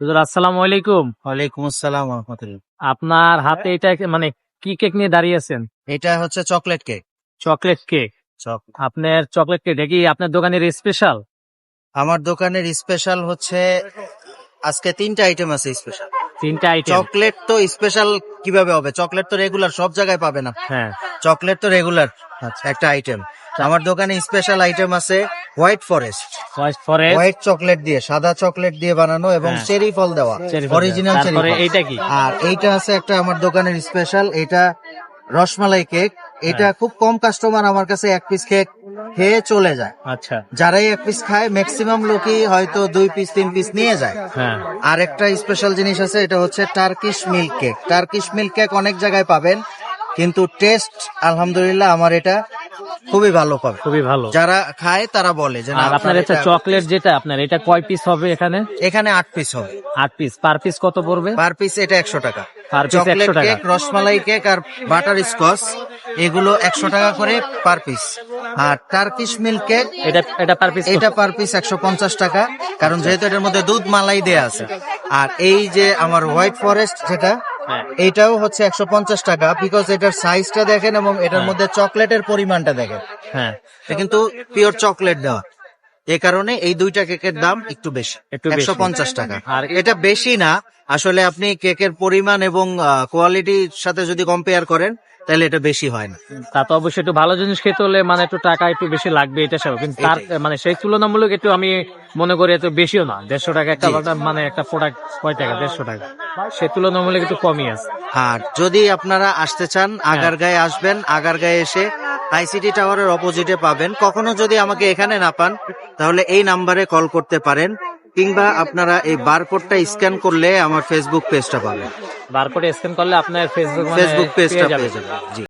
হুজুর আসসালামু আলাইকুম। ওয়ালাইকুম আসসালাম ওয়া রাহমাতুল্লাহ। আপনার হাতে এটা মানে কি কেক নিয়ে দাঁড়িয়ে আছেন? এটা হচ্ছে চকলেট কেক। Chocolate cake. আপনার চকলেট কেক কি আপনার দোকানের স্পেশাল? আমার দোকানের স্পেশাল হচ্ছে আজকে 3টা আইটেম আছে স্পেশাল। 3টা আইটেম। চকলেট তো স্পেশাল কিভাবে হবে? চকলেট তো রেগুলার সব জায়গায় পাবে না। হ্যাঁ। চকলেট তো রেগুলার একটা আইটেম। আমার দোকানে স্পেশাল আইটেম আছে হোয়াইট ফরেস্ট। হোয়াইট চকলেট দিয়ে, সাদা চকলেট দিয়ে বানানো এবং হ্যাঁ। চেরি ফল দেওয়া, অরিজিনাল চেরি তারপরে ফল। এইটা কি? আর এইটা আছে একটা আমার দোকানের স্পেশাল, এটা রসমালাই কেক। এটা খুব কম কাস্টমার আমার কাছে এক পিস কেক খেয়ে চলে যায়। আচ্ছা। যারাই এক পিস খায় ম্যাক্সিমাম লোকই হয়তো 2 পিস 3 পিস নিয়ে যায়। হ্যাঁ। আর একটা স্পেশাল জিনিস আছে, এটা হচ্ছে Turkish milk cake. Turkish milk cake অনেক জায়গায় পাবেন, কিন্তু টেস্ট আলহামদুলিল্লাহ আমার এটা খুবই ভালো পাবে। খুবই ভালো। যারা খায় তারা বলে যে না। আর আপনার এটা চকলেট যেটা আপনার এটা কয় পিস হবে এখানে? এখানে 8 পিস হবে। 8 পিস। পার পিস কত পড়বে? পার পিস এটা 100 টাকা। পার পিস চকলেট 100 টাকা। কেক, রসমালাই কেক আর বাটার স্কচ এগুলো 100 টাকা করে পার পিস। আর টার্কিশ মিল্ক কেক এটা পার পিস এটা পার পিস 150 টাকা, কারণ যেহেতু এটার মধ্যে দুধ মালাই দেয়া আছে। আর এই যে আমার হোয়াইট ফরেস্ট যেটা, হ্যাঁ। এইটাও হচ্ছে 150 টাকা, বিকজ এটার সাইজটা দেখেন এবং এটার মধ্যে চকলেটের পরিমাণটা দেখেন। হ্যাঁ। এটা কিন্তু পিওর চকলেট দেওয়া, এই কারণে এই দুইটা কেকের দাম একটু বেশি, একটু বেশি। 150 টাকা। আর আর এটা বেশি না, আসলে আপনি কেকের পরিমাণ এবং কোয়ালিটির সাথে যদি কম্পেয়ার করেন তাহলে এটা বেশি হয় না। তা তো অবশ্যই একটু ভালো জিনিস খেতে হলে মানে একটু টাকা একটু বেশি লাগবে, এটা সব। কিন্তু তার মানে সেই তুলনামূলক একটু আমি মনে করি এত বেশিও না। 150 টাকা একটা মানে একটা প্রোডাক্ট কয় টাকা? 150 টাকা। সে তুলনামূলক একটু কমই আছে। আর যদি আপনারা আসতে চান আগারগাঁয়ে আসবেন, আগারগাঁয়ে এসে আইসিটি টাওয়ারের অপোজিটে পাবেন। কখনো যদি আমাকে এখানে না পান তাহলে এই নাম্বারে কল করতে পারেন, কিংবা আপনারা এই বারকোডটা স্ক্যান করলে আমার ফেসবুক পেজটা পাবেন। বারকোড স্ক্যান করলে আপনার ফেসবুক ফেসবুক পেজটা পেয়ে যাবেন। জি।